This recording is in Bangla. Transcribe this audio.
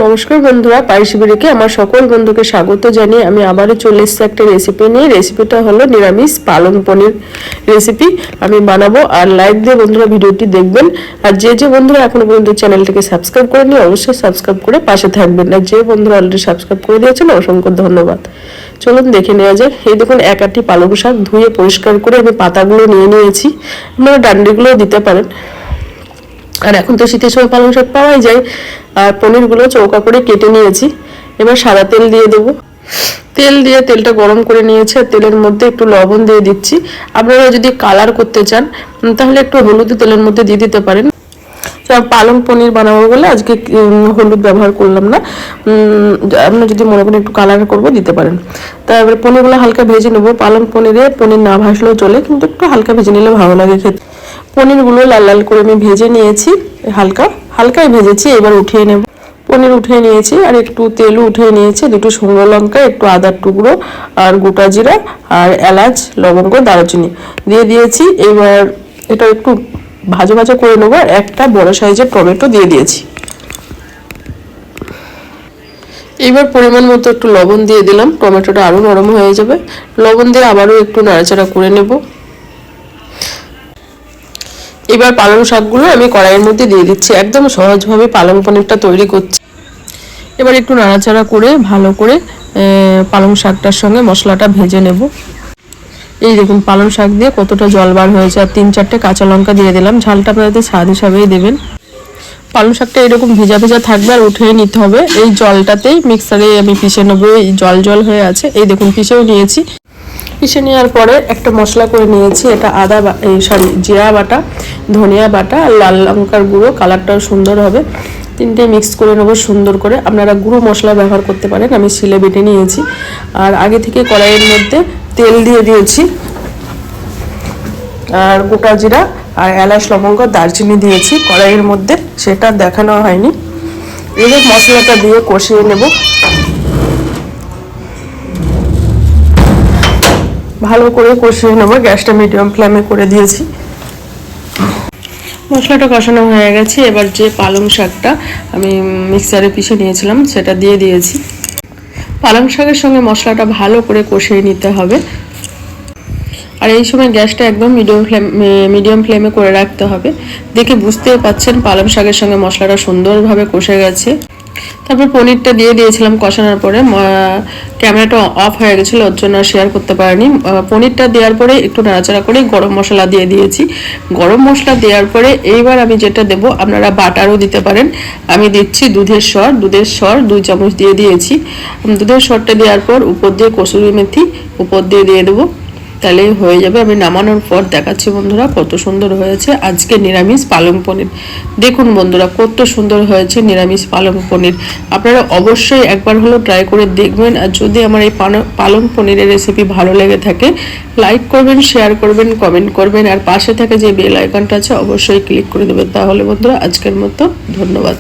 নমস্কার বন্ধুরা, পায়েসবিড়িকে আমার সকল বন্ধুকে স্বাগত জানিয়ে আমি আবারও চলে এসেছি একটা রেসিপি নিয়ে। রেসিপিটা হলো নিরামিষ পালং পনির রেসিপি আমি বানাবো। আর লাইক দিয়ে বন্ধুরা ভিডিওটি দেখবেন। আর যে বন্ধুরা এখনো পর্যন্ত চ্যানেলটিকে সাবস্ক্রাইব করেনি অবশ্যই সাবস্ক্রাইব করে পাশে থাকবেন। আর যে বন্ধুরা অলরেডি সাবস্ক্রাইব করে দিয়েছেন অসংখ্য ধন্যবাদ। চলুন দেখে নেওয়া যাক। এই দেখুন এক আটি পালং শাক ধুয়ে পরিষ্কার করে আমি পাতাগুলো নিয়ে নিয়েছি। আপনারা ডান্ডিগুলো দিতে পারেন। আর এখন তো শীতের সময় পালং শাক পাওয়াই যায়। আর পনিরগুলো চৌকা করে কেটে নিয়েছি। এবার সাদা তেল দিয়ে দেবো। তেল দিয়ে তেলটা গরম করে নিয়েছি। আর তেলের মধ্যে একটু লবণ দিয়ে দিচ্ছি। আপনারা যদি কালার করতে চান তাহলে একটু হলুদ তেলের মধ্যে দিয়ে দিতে পারেন। পালং পনির বানাবো বলে আজকে হলুদ ব্যবহার করলাম না। আপনারা যদি মনে করেন একটু কালার করবো দিতে পারেন। তারপরে পনিরগুলো হালকা ভেজে নেবো। পালং পনিরে পনির না ভাজলেও চলে, কিন্তু একটু হালকা ভেজে নিলে ভালো লাগে খেতে। পনিরগুলো লাল লাল করে আমি ভেজে নিয়েছি, হালকাই ভেজেছি। এবার উঠিয়ে নেব। পনির উঠিয়ে নিয়েছি আর একটু তেলও উঠিয়ে নিয়েছি। দুটো শুকনো লঙ্কা, একটু আদার টুকরো আর গোটা জিরা আর এলাচ, লবঙ্গ, দারুচিনি দিয়ে দিয়েছি। এবার এটা একটু ভাজা ভাজা করে নেবো। একটা বড় সাইজের টমেটো দিয়ে দিয়েছি। এবার পরিমাণ মতো একটু লবণ দিয়ে দিলাম, টমেটোটা আরো নরম হয়ে যাবে। লবণ দিয়ে আবারও একটু নাড়াচাড়া করে নেব। এবার পালং শাকগুলো আমি কড়াইয়ের মধ্যে দিয়ে দিচ্ছি। একদম সহজভাবে পালং পনিরটা তৈরি করছি। এবার একটু নাড়াচাড়া করে ভালো করে পালং শাকটার সঙ্গে মশলাটা ভেজে নেব। এই দেখুন পালং শাক দিয়ে কতটা জল বার হয়েছে। আর 3-4টে কাঁচা লঙ্কা দিয়ে দিলাম। ঝালটা আপনাদের স্বাদ হিসাবেই দেবেন। পালং শাকটা এরকম ভেজা ভেজা থাকবে আর উঠিয়ে নিতে হবে। এই জলটাতেই মিক্সারে আমি পিষে নেবো। এই জল হয়ে আছে, এই দেখুন পিষেও নিয়েছি। পিষে নেওয়ার পরে একটা মশলা করে নিয়েছি। এটা জিরা বাটা, ধনিয়া বাটা আর লাল লঙ্কার গুঁড়ো, কালারটাও সুন্দর হবে। তিনটে মিক্স করে নেবো সুন্দর করে। আপনারা গুঁড়ো মশলা ব্যবহার করতে পারেন, আমি শিলে বেটে নিয়েছি। আর আগে থেকে কড়াইয়ের মধ্যে তেল দিয়ে দিয়েছি। আর গোটা জিরা আর এলাচ, লবঙ্গ, দারচিনি দিয়েছি কড়াইয়ের মধ্যে, সেটা দেখানো হয়নি। এবার মশলাটা দিয়ে কষিয়ে নেব। ভালো করে কষিয়ে নেবো। গ্যাসটা মিডিয়াম ফ্লেমে করে দিয়েছি। মশলাটা কষানো হয়ে গেছে। এবার যে পালং শাকটা আমি মিক্সারে পিষে নিয়েছিলাম সেটা দিয়ে দিয়েছি। পালং শাকের সঙ্গে মশলাটা ভালো করে কষিয়ে নিতে হবে। আর এই সময় গ্যাসটা একদম মিডিয়াম ফ্লেমে করে রাখতে হবে। দেখে বুঝতেই পাচ্ছেন পালং শাকের সঙ্গে মশলাটা সুন্দরভাবে কষে গেছে। তারপর পনিরটা দিয়ে দিয়েছিলাম কষানোর পরে। ক্যামেরাটা অফ হয়ে গেছিলো, ওর জন্য শেয়ার করতে পারিনি। পনিরটা দেওয়ার পরে একটু নাড়াচাড়া করে গরম মশলা দিয়ে দিয়েছি। গরম মশলা দেওয়ার পরে এইবার আমি যেটা দেব, আপনারা বাটারও দিতে পারেন। আমি দিচ্ছি দুধের সর 2 চামচ দিয়ে দিয়েছি। দুধের সরটা দেওয়ার পর উপর দিয়ে কসুরি মেথি উপর দিয়ে দেবো। তাহলেই হয়ে যাবে। আমি নামানোর পর দেখাচ্ছি বন্ধুরা কত সুন্দর হয়েছে আজকে নিরামিষ পালং পনির। দেখুন বন্ধুরা কত সুন্দর হয়েছে নিরামিষ পালং পনির। আপনারা অবশ্যই একবার হলো ট্রাই করে দেখবেন। আর যদি আমার এই পালং পনিরের রেসিপি ভালো লেগে থাকে লাইক করবেন, শেয়ার করবেন, কমেন্ট করবেন। আর পাশে থাকে যে বেল আইকনটা আছে অবশ্যই ক্লিক করে দেবেন। তাহলে বন্ধুরা আজকের মতো ধন্যবাদ।